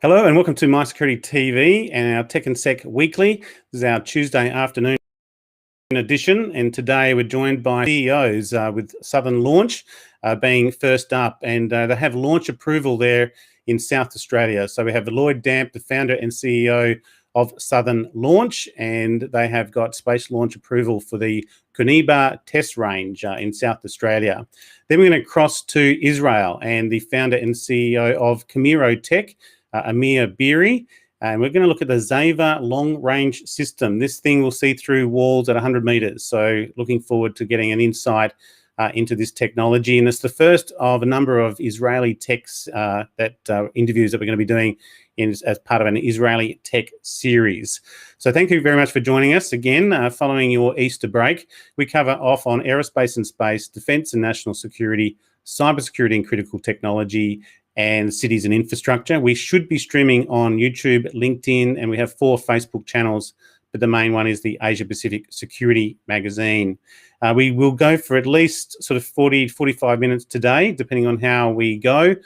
Hello and welcome to MySecurityTV and our Tech and Sec Weekly. This is our Tuesday afternoon edition, and today we're joined by CEOs with Southern Launch being first up, and they have launch approval there in South Australia. So we have Lloyd Damp, the founder and CEO of Southern Launch, and they have got space launch approval for the Koonibba Test Range in South Australia. Then we're going to cross to Israel, and the founder and CEO of Camero-Tech, Amir Beeri, and we're going to look at the XaverTM Long Range system. This thing will see through walls at 100 meters. So looking forward to getting an insight into this technology. And it's the first of a number of Israeli techs interviews that we're going to be doing as part of an Israeli tech series. So thank you very much for joining us again. Following your Easter break, we cover off on aerospace and space, defense and national security, cybersecurity and critical technology, and cities and infrastructure. We should be streaming on YouTube, LinkedIn, and we have 4 Facebook channels, but the main one is the Asia Pacific Security Magazine. We will go for at least sort of 40, 45 minutes today, depending on how we go.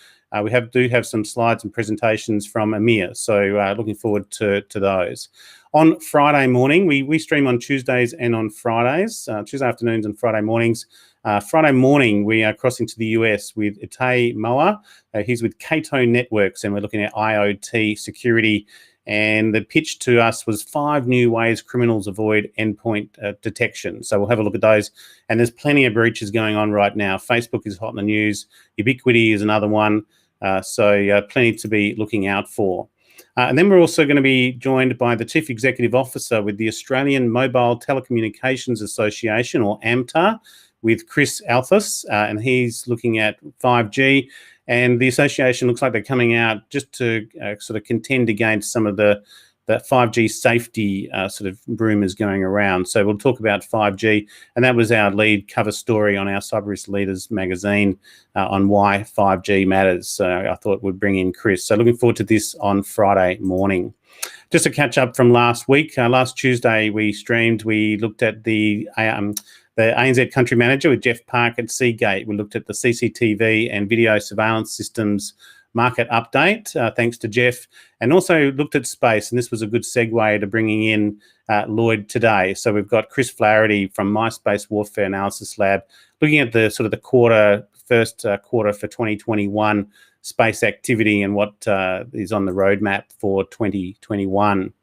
We do have some slides and presentations from Amir, so looking forward to those. On Friday morning, we stream on Tuesdays and on Fridays, Tuesday afternoons and Friday mornings. Friday morning, we are crossing to the US with Itay Moa. He's with Cato Networks, and we're looking at IoT security. And the pitch to us was 5 new ways criminals avoid endpoint detection. So we'll have a look at those. And there's plenty of breaches going on right now. Facebook is hot in the news. Ubiquity is another one. So plenty to be looking out for. And then we're also going to be joined by the Chief Executive Officer with the Australian Mobile Telecommunications Association, or AMTA, with Chris Althus, and he's looking at 5G. And the association looks like they're coming out just to sort of contend against some of the 5G safety sort of rumours going around. So we'll talk about 5G, and that was our lead cover story on our Cyber Risk Leaders magazine on why 5G matters. So I thought we'd bring in Chris. So looking forward to this on Friday morning. Just a catch up from last week. Last Tuesday we streamed. We looked at the ANZ Country Manager with Jeff Park at Seagate. We looked at the CCTV and video surveillance systems market update, thanks to Jeff, and also looked at space. And this was a good segue to bringing in Lloyd today. So we've got Chris Flaherty from MySpace Warfare Analysis Lab, looking at the sort of the first quarter for 2021 space activity and what is on the roadmap for 2021.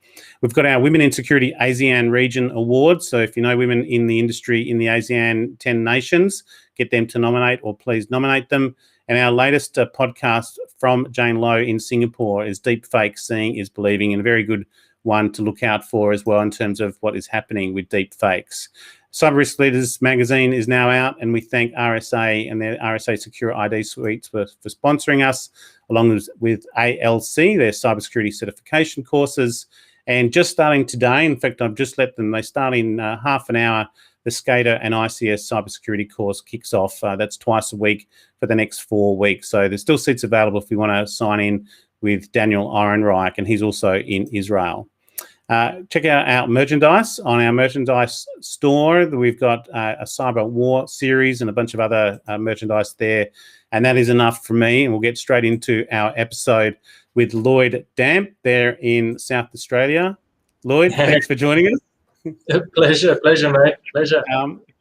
We've got our Women in Security ASEAN Region Awards. So if you know women in the industry in the ASEAN 10 nations, get them to nominate, or please nominate them. And our latest podcast from Jane Lowe in Singapore is Deepfake Seeing is Believing, and a very good one to look out for as well in terms of what is happening with deepfakes. Cyber Risk Leaders magazine is now out, and we thank RSA and their RSA Secure ID Suites for sponsoring us, along with ALC, their cybersecurity certification courses. And just starting today, in fact, I've just let them, they start in half an hour, the SCADA and ICS cybersecurity course kicks off. That's twice a week for the next 4 weeks. So there's still seats available if you want to sign in with Daniel Ehrenreich, and he's also in Israel. Check out our merchandise on our merchandise store. We've got a cyber war series and a bunch of other merchandise there. And that is enough for me. And we'll get straight into our episode with Lloyd Damp there in South Australia. Lloyd, thanks for joining us. Pleasure, mate. Pleasure.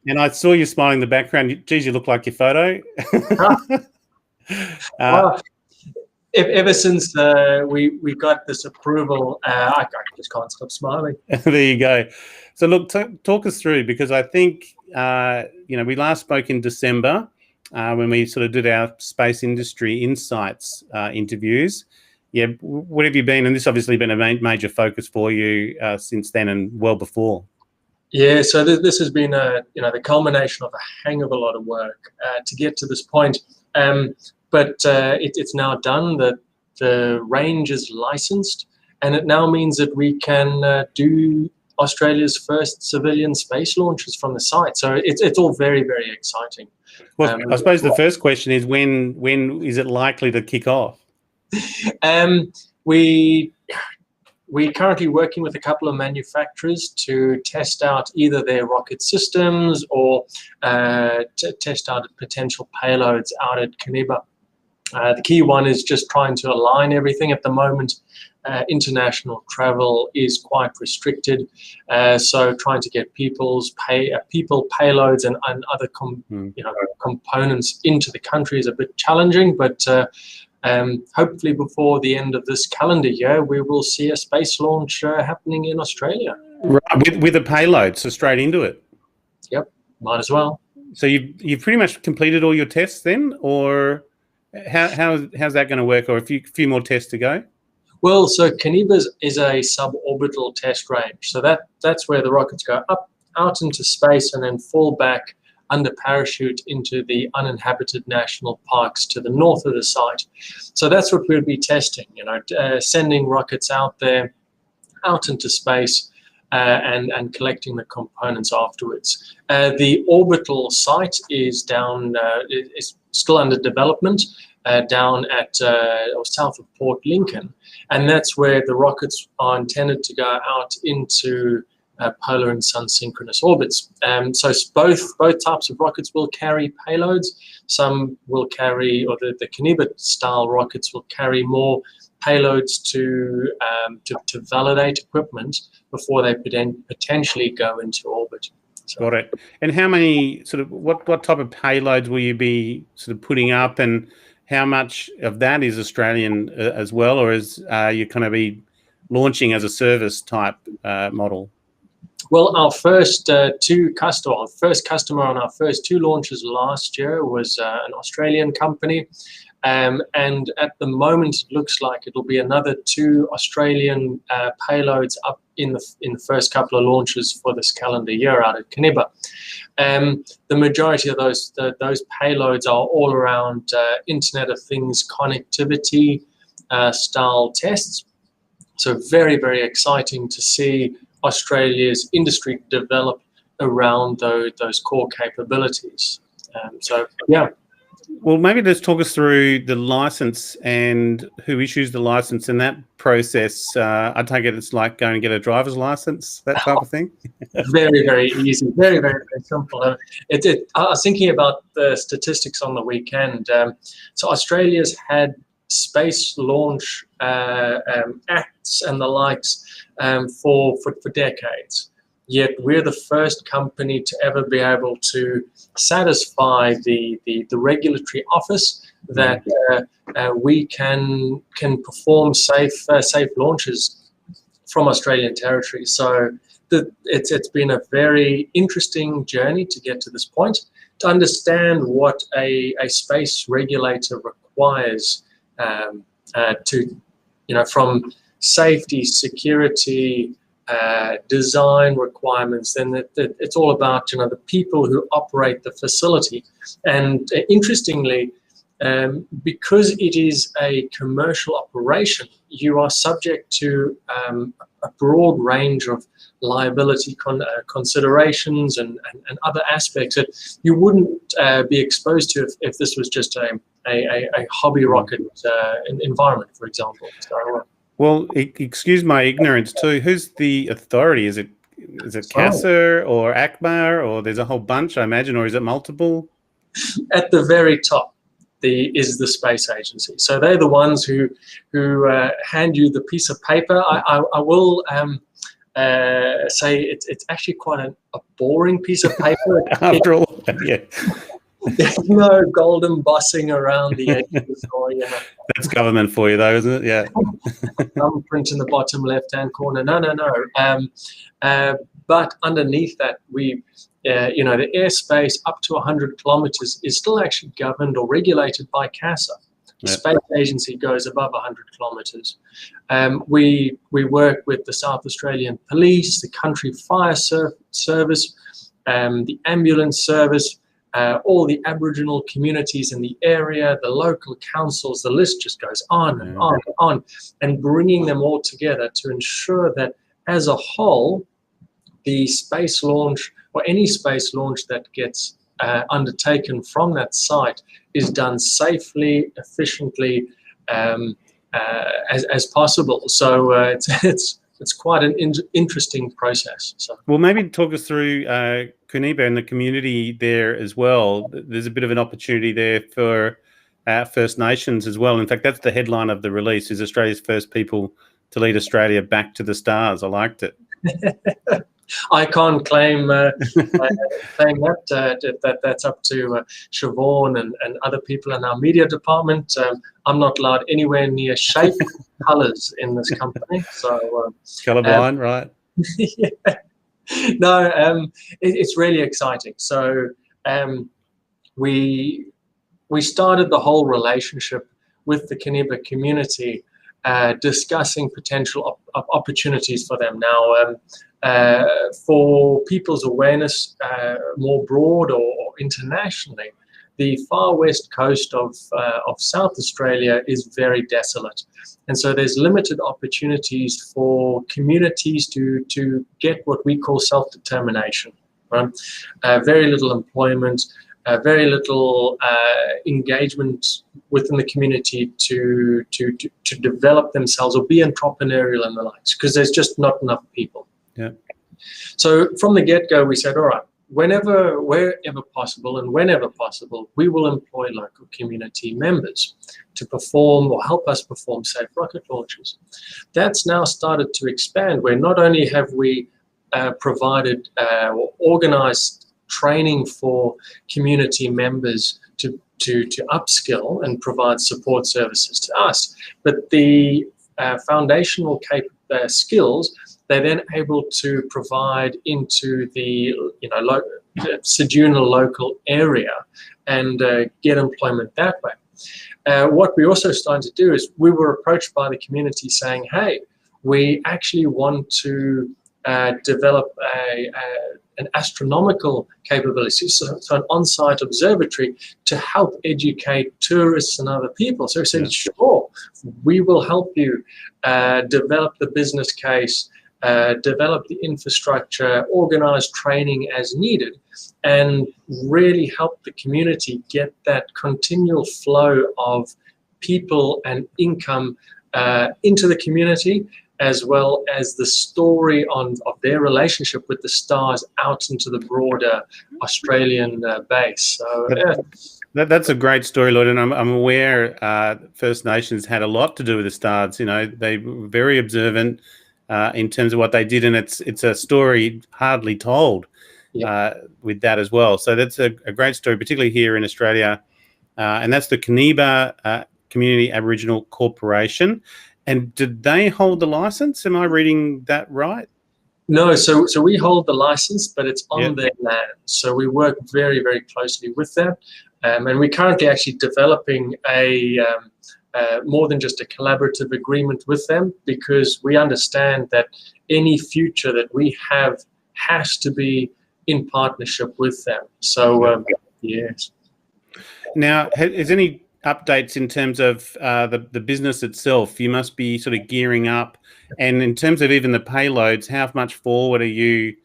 And I saw you smiling in the background. Geez, you look like your photo. Ever since we got this approval, I just can't stop smiling. There you go. So look, talk us through, because I think we last spoke in December when we sort of did our space industry insights interviews. Yeah, what have you been? And this obviously been a major focus for you since then and well before. Yeah, so this has been the culmination of a hang of a lot of work to get to this point. But it's now done. The range is licensed, and it now means that we can do Australia's first civilian space launches from the site. So it's all very, very exciting. Well, I suppose the first question is when is it likely to kick off? We're currently working with a couple of manufacturers to test out either their rocket systems or to test out potential payloads out at Koonibba. The key one is just trying to align everything. At the moment, international travel is quite restricted, so trying to get people payloads and other components into the country is a bit challenging. But hopefully, before the end of this calendar year, we will see a space launch happening in Australia. Right, with a payload, so straight into it. Yep, might as well. So you've pretty much completed all your tests then, or how's that going to work, or a few more tests to go? Well, so Koonibba is a suborbital test range. So that's where the rockets go up, out into space, and then fall back under parachute into the uninhabited national parks to the north of the site. So that's what we'll be testing, sending rockets out there, out into space, and collecting the components afterwards. The orbital site is down, is still under development, down at or south of Port Lincoln, and that's where the rockets are intended to go out into polar and sun synchronous orbits. So both types of rockets will carry payloads. Some will carry, or the Koonibba style rockets will carry more payloads to validate equipment before they potentially go into orbit. So. Got it. And how many what type of payloads will you be putting up, and how much of that is Australian as well, or is you kind of be launching as a service type model? Well, our first customer on our first two launches last year was an Australian company. And at the moment, it looks like it'll be another 2 Australian payloads up in the first couple of launches for this calendar year out at Koonibba. The majority of those payloads are all around Internet of Things connectivity style tests. So very, very exciting to see Australia's industry develop around those core capabilities. So yeah. Well, maybe just talk us through the license and who issues the license in that process. I take it it's like going to get a driver's license, that type of thing. Very, very easy. Very, very, very simple. I was thinking about the statistics on the weekend. So Australia's had space launch acts and the likes for decades. Yet we're the first company to ever be able to satisfy the regulatory office that we can perform safe launches from Australian territory. So it's been a very interesting journey to get to this point, to understand what a space regulator requires from safety, security, design requirements. Then it's all about the people who operate the facility. And interestingly, because it is a commercial operation, you are subject to a broad range of liability considerations and other aspects that you wouldn't be exposed to if this was just a hobby rocket environment, for example. So, well, excuse my ignorance too. Who's the authority? Is it CASA or ACMA, or there's a whole bunch, I imagine, or is it multiple? At the very top is the space agency. So they're the ones who hand you the piece of paper. I will say it's actually quite a boring piece of paper. After all, yeah. There's no gold embossing around the edges, or That's government for you, though, isn't it? Yeah. Thumbprint in the bottom left-hand corner. No. But underneath that, the airspace up to 100 kilometers is still actually governed or regulated by CASA. The space agency goes above 100 kilometers. We work with the South Australian Police, the Country Fire Service, the ambulance service, all the Aboriginal communities in the area, the local councils. The list just goes on and on and on, and bringing them all together to ensure that as a whole, the space launch or any space launch that gets undertaken from that site is done safely, efficiently, as possible. So it's quite an interesting process. So, well, maybe talk us through Koonibba and the community there as well. There's a bit of an opportunity there for First Nations as well. In fact, that's the headline of the release, is Australia's first people to lead Australia back to the stars. I liked it. I can't claim claim that. That's up to Siobhan and other people in our media department. I'm not allowed anywhere near shape colours in this company. So Colourblind, right? Yeah. No, it's really exciting. So we started the whole relationship with the Koonibba community, discussing potential opportunities for them. Now, for people's awareness more broad or internationally, the far west coast of South Australia is very desolate. And so there's limited opportunities for communities to get what we call self-determination, right? Very little employment, very little engagement within the community to develop themselves or be entrepreneurial and the likes, because there's just not enough people. Yeah. So from the get-go, we said, all right, wherever possible and whenever possible, we will employ local community members to perform or help us perform safe rocket launches. That's now started to expand, where not only have we provided or organized training for community members to upskill and provide support services to us, but the foundational skills they're then able to provide into the Ceduna local area and get employment that way. What we also started to do is we were approached by the community saying, hey, we actually want to develop an astronomical capability, so an on-site observatory to help educate tourists and other people. So we said, sure, we will help you develop the business case, develop the infrastructure, organize training as needed, and really help the community get that continual flow of people and income into the community, as well as the story of their relationship with the stars out into the broader Australian base. So, That's a great story, Lloyd, and I'm aware First Nations had a lot to do with the stars. You know, they were very observant in terms of what they did, and it's a story hardly told with that as well. So that's a great story, particularly here in Australia, and that's the Koonibba Community Aboriginal Corporation. And did they hold the license? Am I reading that right? No, so we hold the license, but it's on their land. So we work very, very closely with them, and we're currently actually developing a more than just a collaborative agreement with them, because we understand that any future that we have has to be in partnership with them. So yes. Now, is any updates in terms of the business itself? You must be sort of gearing up, and in terms of even the payloads, how much forward are you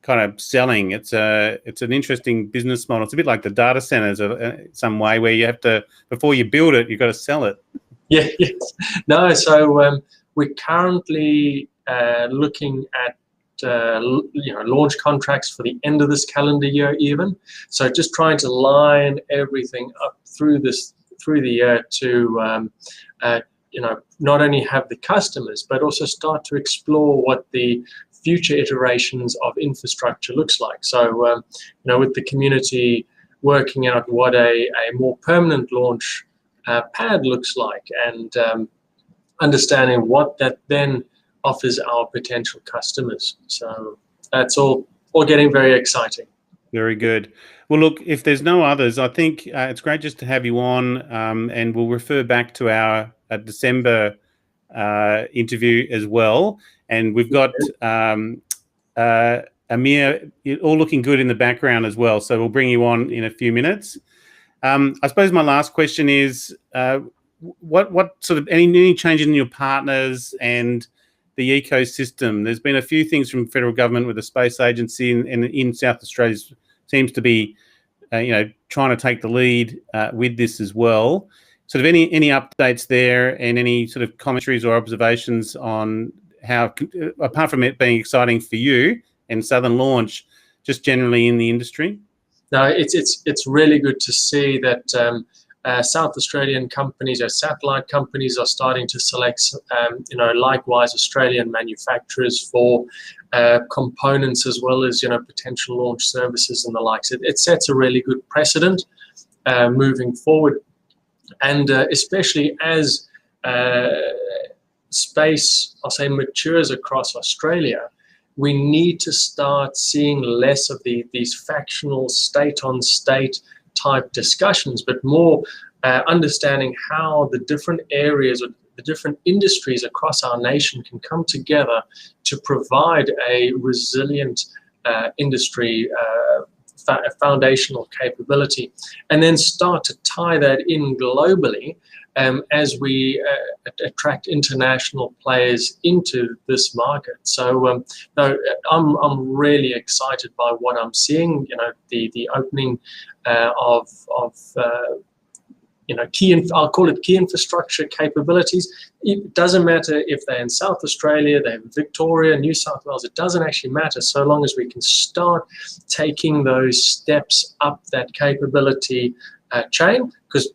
kind of selling? It's an interesting business model. It's a bit like the data centers in some way, where you have to, before you build it, you've got to sell it. Yeah, yes. No, so we're currently looking at launch contracts for the end of this calendar year even. So just trying to line everything up through the year to not only have the customers, but also start to explore what the future iterations of infrastructure looks like. So with the community working out what a more permanent launch pad looks like, and understanding what that then offers our potential customers. So that's all getting very exciting. Very good. Well, look, if there's no others, I think it's great just to have you on, and we'll refer back to our December interview as well. And we've got Amir all looking good in the background as well. So we'll bring you on in a few minutes. I suppose my last question is, what sort of any changes in your partners and the ecosystem? There's been a few things from federal government with the space agency, and in South Australia seems to be, trying to take the lead with this as well. Sort of any updates there, and any sort of commentaries or observations on how, apart from it being exciting for you and Southern Launch, just generally in the industry? No, it's really good to see that South Australian companies, satellite companies are starting to select, likewise Australian manufacturers for components as well as, potential launch services and the likes. It sets a really good precedent moving forward. And especially as space, I'll say, matures across Australia, we need to start seeing less of these factional state-on-state type discussions, but more understanding how the different areas or the different industries across our nation can come together to provide a resilient industry foundational capability, and then start to tie that in globally as we attract international players into this market. So no, I'm really excited by what I'm seeing. The opening of I'll call it key infrastructure capabilities. It doesn't matter if they're in South Australia, they're in Victoria, New South Wales. It doesn't actually matter so long as we can start taking those steps up that capability chain, because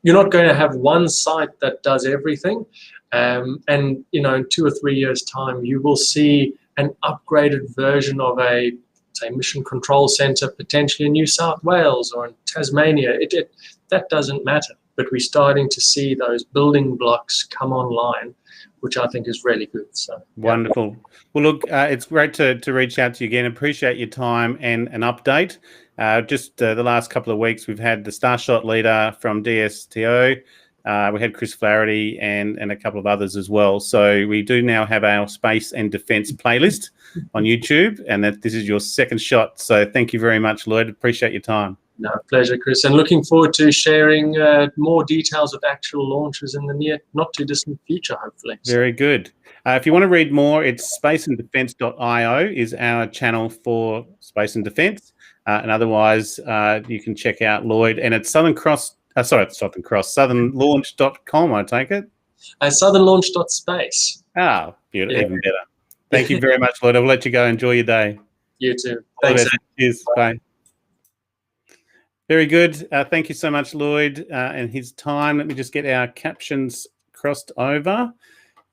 you're not going to have one site that does everything. And in 2 or 3 years' time, you will see an upgraded version of a, say, mission control center, potentially in New South Wales or in Tasmania. That doesn't matter, but we're starting to see those building blocks come online, which I think is really good. So wonderful. Well, look, it's great to reach out to you again. Appreciate your time and an update. Just the last couple of weeks, we've had the Starshot leader from DSTO. We had Chris Flaherty and a couple of others as well. So we do now have our space and defence playlist on YouTube, and this is your second shot. So thank you very much, Lloyd. Appreciate your time. No, pleasure, Chris, and looking forward to sharing more details of actual launches in the not too distant future, hopefully. Very good. If you want to read more, it's spaceanddefence.io is our channel for space and defence, and otherwise you can check out Lloyd, and it's southernlaunch.com, I take it. Southernlaunch.space. Ah, beautiful, yeah. Even better. Thank you very much, Lloyd. I'll let you go. Enjoy your day. You too. Thanks. Cheers. Bye. Very good. Thank you so much, Lloyd, and his time. Let me just get our captions crossed over.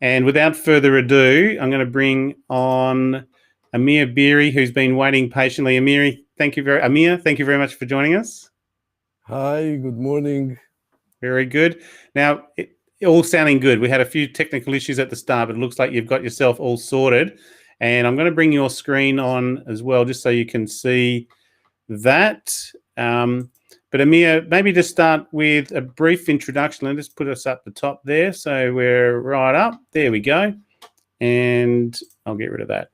And without further ado, I'm going to bring on Amir Beeri, who's been waiting patiently. Amir, thank you very much for joining us. Hi, good morning. Very good. Now, all sounding good. We had a few technical issues at the start, but it looks like you've got yourself all sorted. And I'm going to bring your screen on as well, just so you can see that. But Amir, maybe just start with a brief introduction. Let's just put us up the top there. So we're right up. There we go. And I'll get rid of that.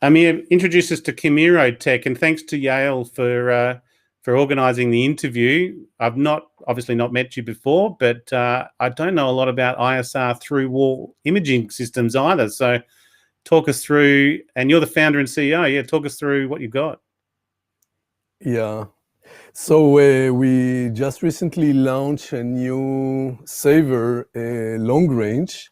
Amir, introduce us to Camero-Tech, and thanks to Yale for organising the interview. I've obviously not met you before, but I don't know a lot about ISR through-wall imaging systems either. So talk us through, and you're the founder and CEO. Yeah, talk us through what you've got. Yeah. So we just recently launched a new Xaver Long Range.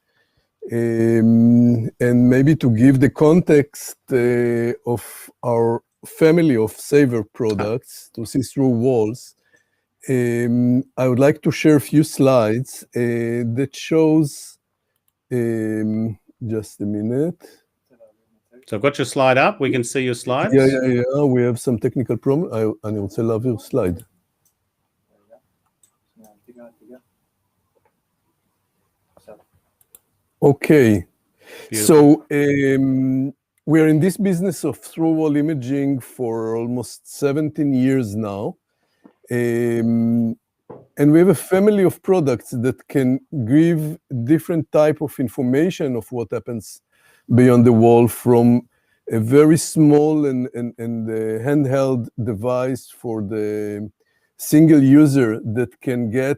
And maybe to give the context of our family of Xaver products to see through walls, I would like to share a few slides that shows, just a minute. So I've got your slide up. We can see your slides. Yeah. We have some technical problem. אני רוצה להעביר slide. Okay. Beautiful. So we're in this business of through-wall imaging for almost 17 years now. And we have a family of products that can give different type of information of what happens beyond the wall, from a very small and handheld device for the single user that can get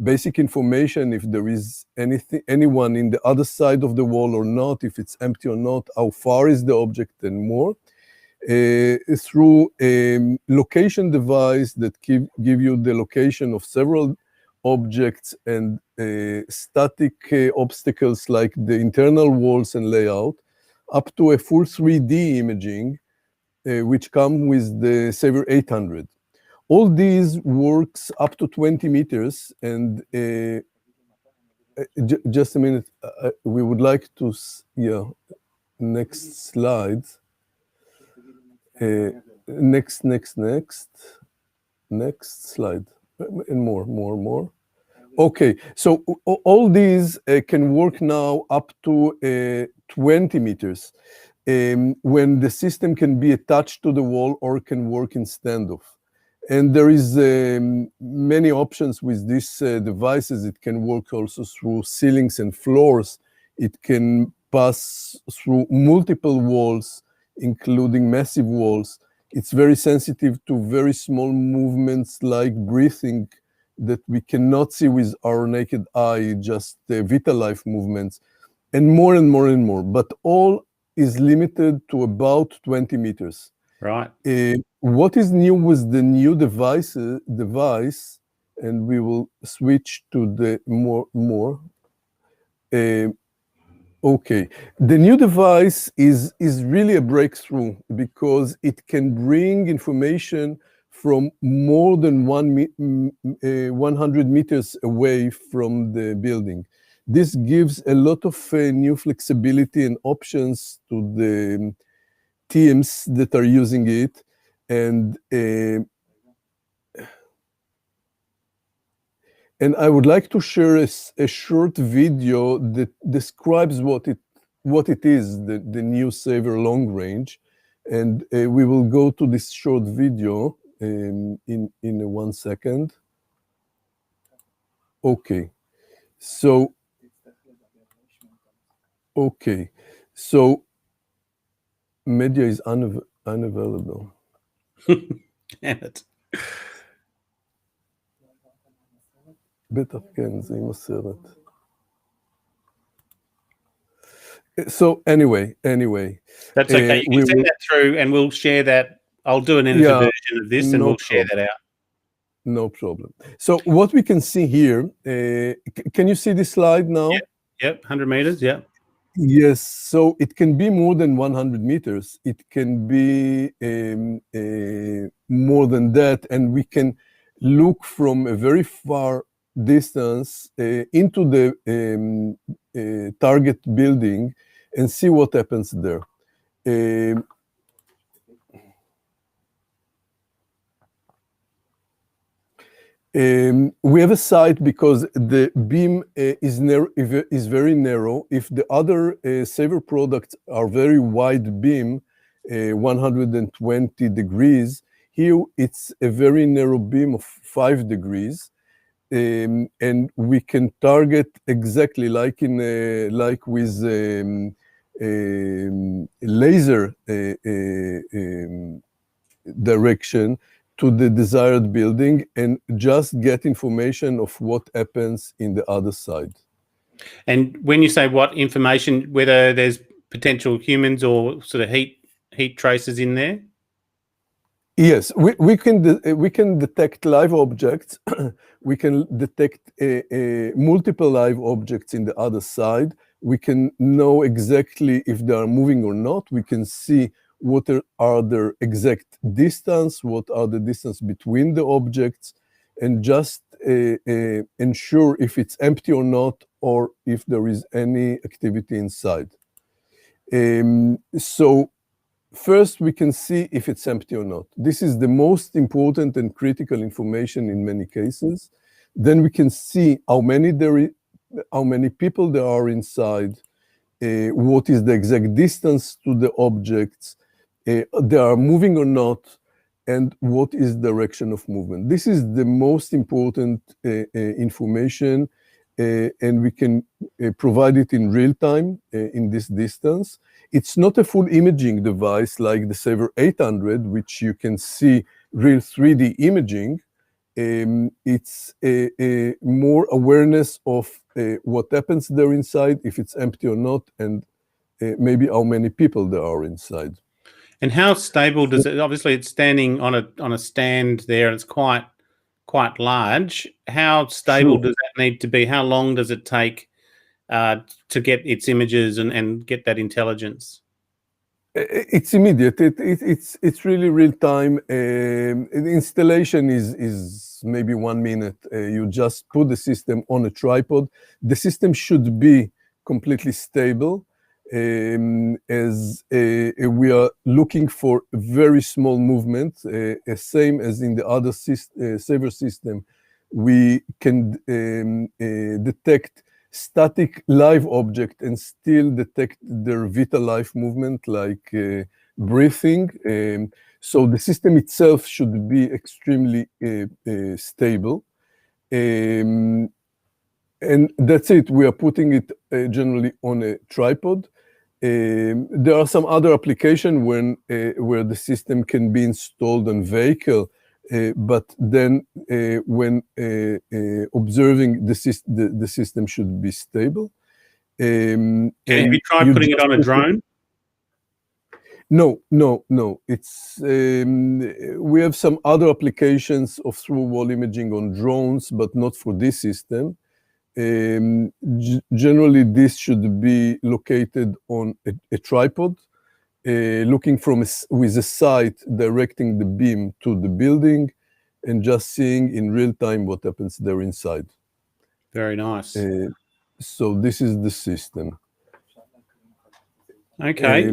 basic information if there is anyone in the other side of the wall or not, if it's empty or not, how far is the object, and more. Through a location device that give you the location of several objects and static obstacles like the internal walls and layout, up to a full 3D imaging, which come with the Xaver 800. all these works up to 20 meters. And just a minute, we would like to, yeah, next slide. Next slide, and more. Okay, so all these can work now up to 20 meters when the system can be attached to the wall or can work in standoff. And there is many options with these devices. It can work also through ceilings and floors. It can pass through multiple walls, including massive walls. It's very sensitive to very small movements like breathing that we cannot see with our naked eye, just vital life movements, and more and more and more. But all is limited to about 20 meters. Right. What is new with the new device, and we will switch to the more. Okay, the new device is really a breakthrough because it can bring information from more than 100 meters away from the building. This gives a lot of new flexibility and options to the teams that are using it. And I would like to share a short video that describes what it is, the new Xaver Long Range. And we will go to this short video in 1 second. Okay, so media is unavailable. Damn it. בטח, כן, זה עם הסרט. So anyway. That's okay. You can send that through and we'll share that. I'll do an edited version of this and we'll share that out. No problem. So what we can see here, can you see this slide now? Yep, 100 meters, yeah. Yes, so it can be more than 100 meters. It can be more than that, and we can look from a very far distance into the target building and see what happens there. We have a site because the beam is very narrow. If the other Xaver products are very wide beam, 120 degrees, here it's a very narrow beam of 5 degrees. And we can target exactly like with laser direction to the desired building and just get information of what happens in the other side. And when you say what information, whether there's potential humans or sort of heat traces in there? Yes, we can detect live objects. We can detect multiple live objects in the other side. We can know exactly if they are moving or not. We can see what are their exact distance, what are the distance between the objects, and just ensure if it's empty or not, or if there is any activity inside. So first, we can see if it's empty or not. This is the most important and critical information in many cases. Then we can see how many people there are inside, what is the exact distance to the objects, they are moving or not, and what is direction of movement. This is the most important information, and we can provide it in real time in this distance. It's not a full imaging device like the Xaver 800, which you can see real 3D imaging. It's a more awareness of what happens there inside, if it's empty or not, and maybe how many people there are inside. And how stable does it? Obviously, it's standing on a stand there. And it's quite large. How stable does that need to be? How long does it take to get its images and get that intelligence? It's immediate. It's really real time. The installation is maybe 1 minute. You just put the system on a tripod. The system should be completely stable, as we are looking for very small movement, same as in the other Xaver system. We can detect static live object and still detect their vital life movement, like breathing. So the system itself should be extremely stable. And that's it. We are putting it generally on a tripod. There are some other applications where the system can be installed on vehicle, but then when observing the system should be stable. Have you tried putting it on a drone? No. It's we have some other applications of through-wall imaging on drones, but not for this system. Generally, this should be located on a tripod, looking with a sight directing the beam to the building, and just seeing in real time what happens there inside. Very nice. So this is the system. Okay.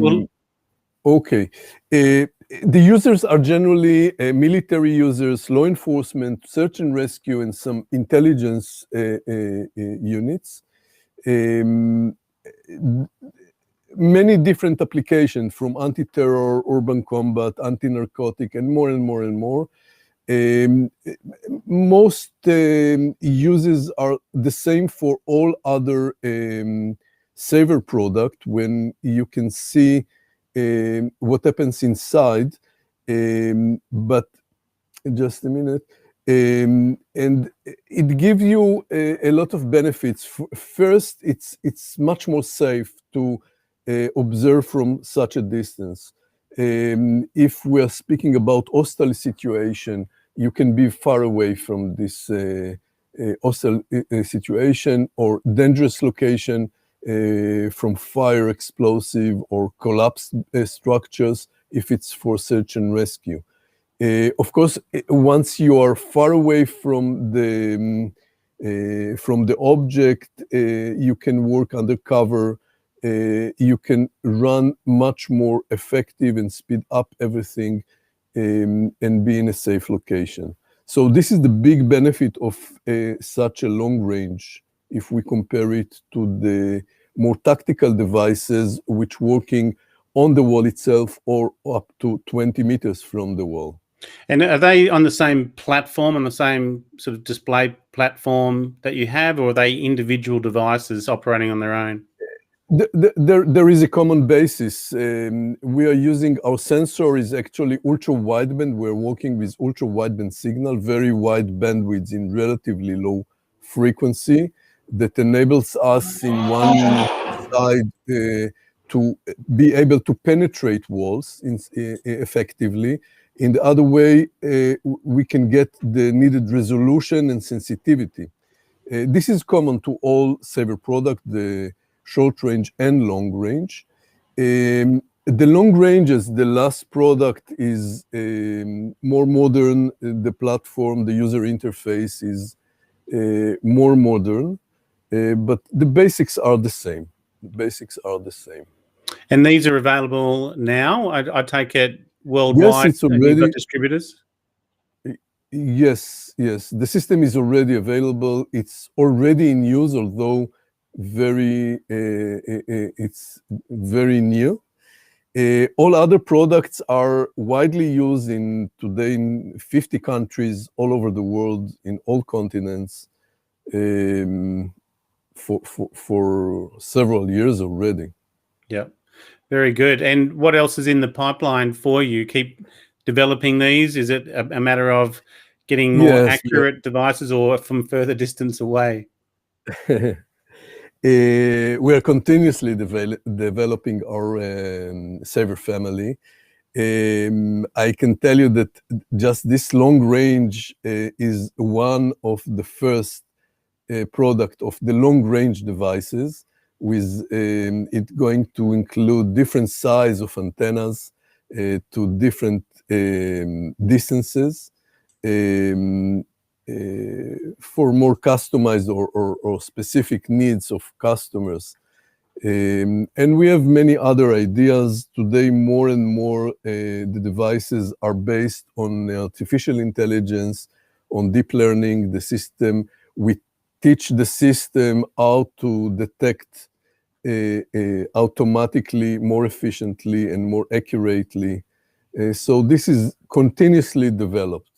Okay. The users are generally military users, law enforcement, search and rescue, and some intelligence units. Many different applications, from anti-terror, urban combat, anti-narcotic, and more and more and more. Most uses are the same for all other Xaver product, when you can see what happens inside. But just a minute. And it gives you a lot of benefits. First, it's much more safe to observe from such a distance. If we are speaking about hostile situation, you can be far away from this hostile situation or dangerous location, from fire, explosive, or collapsed structures, if it's for search and rescue. Of course, once you are far away from the object, you can work undercover. You can run much more effective and speed up everything, and be in a safe location. So this is the big benefit of such a long range, if we compare it to the more tactical devices which working on the wall itself or up to 20 meters from the wall. And are they on the same platform, on the same sort of display platform that you have, or are they individual devices operating on their own? There is a common basis. We are using, our sensor is actually ultra wideband. We're working with ultra wideband signal, very wide bandwidth in relatively low frequency, that enables us in one side to be able to penetrate walls effectively. In the other way, we can get the needed resolution and sensitivity. This is common to all Xaver products, the short range and long range. The long range, as the last product, is more modern. The platform, the user interface is more modern, but the basics are the same. And these are available now, I take it, worldwide? Yes, it's already. You've got distributors? Yes. The system is already available. It's already in use, although it's very new. All other products are widely used today in 50 countries all over the world, in all continents, for several years already. Yeah, very good. And what else is in the pipeline for you? Keep developing these? Is it a matter of getting more accurate devices, or from further distance away? We are continuously developing our Xaver family. I can tell you that just this long range is one of the first product of the long range devices. with it going to include different size of antennas to different distances for more customized or specific needs of customers. And we have many other ideas. Today, more and more, the devices are based on artificial intelligence, on deep learning, the system. We teach the system how to detect automatically, more efficiently, and more accurately. So this is continuously developed.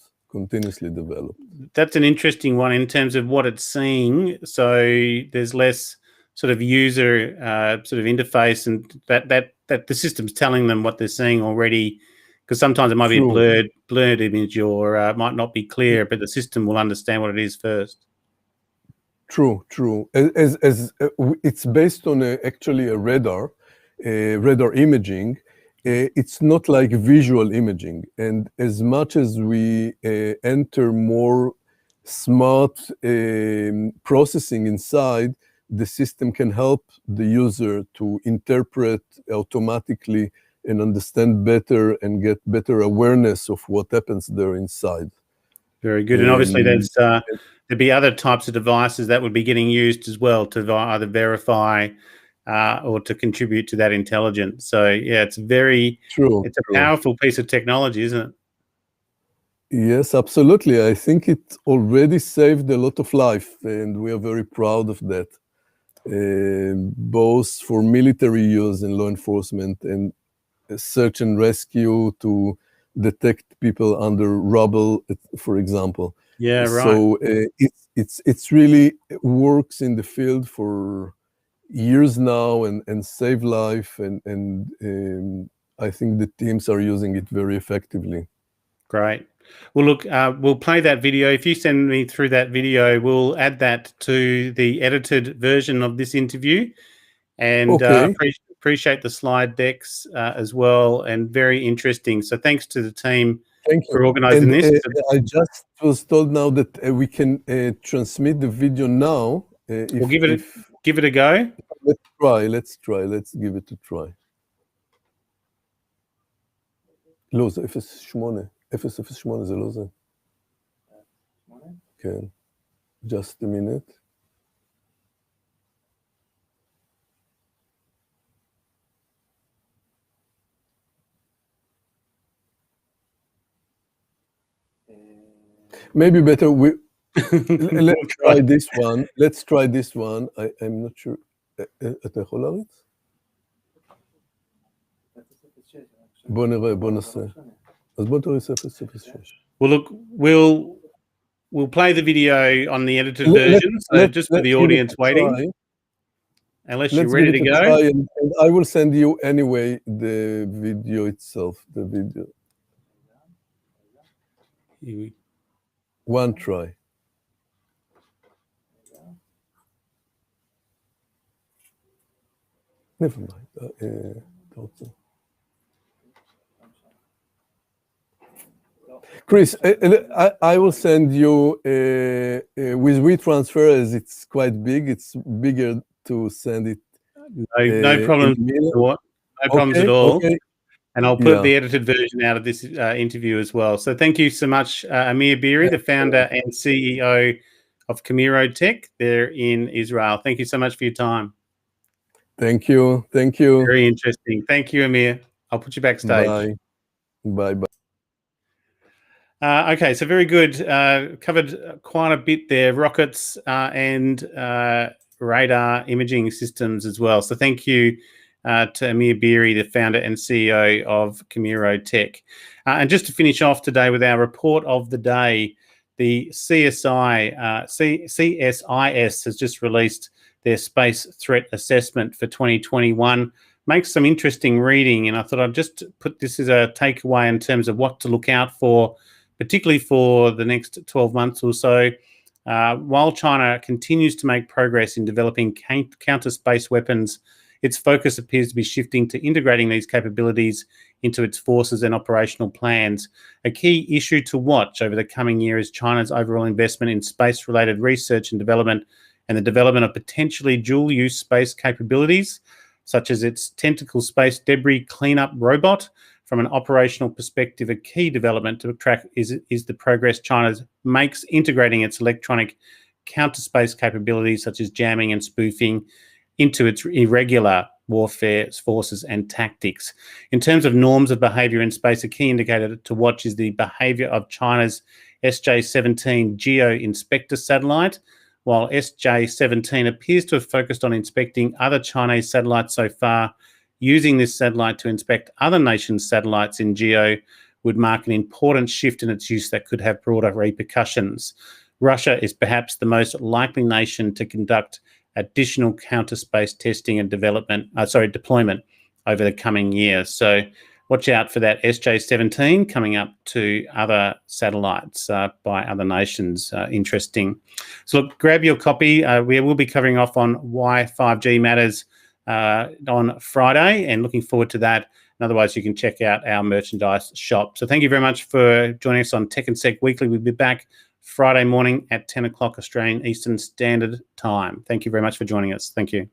That's an interesting one in terms of what it's seeing. So there's less sort of user sort of interface, and that the system's telling them what they're seeing already, because sometimes it might be a blurred image or might not be clear, but the system will understand what it is first. True. As it's based on actually a radar imaging. It's not like visual imaging, and as much as we enter more smart processing inside, the system can help the user to interpret automatically and understand better and get better awareness of what happens there inside. Very good. And obviously there'd be other types of devices that would be getting used as well to either verify or to contribute to that intelligence. So yeah, it's it's a powerful piece of technology, isn't it? Yes, absolutely. I think it already saved a lot of life, and we are very proud of that, both for military use and law enforcement and search and rescue to detect people under rubble, for example. Yeah, right. So it's really works in the field for years now and save life, and I think the teams are using it very effectively. Great. Well, look, we'll play that video. If you send me through that video, we'll add that to the edited version of this interview. And appreciate the slide decks as well, and very interesting. So thanks to the team for organizing this. I just was told now that we can transmit the video now. We'll give it a go. Let's try. Let's give it a try. לא, זה 08. 008 זה לא זה. כן. Just a minute. Maybe better let's try this one. Let's try this one. I'm not sure. אתה יכול להריץ? בוא נראה, בוא נעשה. אז בוא תריץ 006. Well, look, we'll play the video on the edited version, so just for the audience waiting. Unless you're ready to go. And I will send you anyway the video itself, the video. One try. Never mind. Chris, I will send you with WeTransfer, as it's quite big. It's bigger to send it. No problems. No problems at all. Okay. And I'll put the edited version out of this interview as well. So thank you so much, Amir Beeri, the founder and CEO of Camero-Tech there in Israel. Thank you so much for your time. Thank you. Thank you. Very interesting. Thank you, Amir. I'll put you backstage. Bye. Bye-bye. Okay, so very good. Covered quite a bit there, rockets and radar imaging systems as well. So thank you to Amir Beeri, the founder and CEO of Camero-Tech. And just to finish off today with our report of the day, the CSIS has just released their space threat assessment for 2021. Makes some interesting reading, and I thought I'd just put this as a takeaway in terms of what to look out for, particularly for the next 12 months or so. While China continues to make progress in developing counter-space weapons, its focus appears to be shifting to integrating these capabilities into its forces and operational plans. A key issue to watch over the coming year is China's overall investment in space-related research and development and the development of potentially dual-use space capabilities, such as its tentacle space debris cleanup robot. From an operational perspective, a key development to track is the progress China makes integrating its electronic counter-space capabilities, such as jamming and spoofing, into its irregular warfare forces and tactics. In terms of norms of behaviour in space, a key indicator to watch is the behaviour of China's SJ-17 Geo Inspector satellite. While SJ-17 appears to have focused on inspecting other Chinese satellites so far, using this satellite to inspect other nations' satellites in GEO would mark an important shift in its use that could have broader repercussions. Russia is perhaps the most likely nation to conduct additional counter-space testing and deployment over the coming years. So watch out for that SJ-17 coming up to other satellites by other nations. Interesting. So look, grab your copy. We will be covering off on why 5G matters on Friday, and looking forward to that. And otherwise, you can check out our merchandise shop. So thank you very much for joining us on Tech and Sec Weekly. We'll be back Friday morning at 10 o'clock Australian Eastern Standard Time. Thank you very much for joining us. Thank you.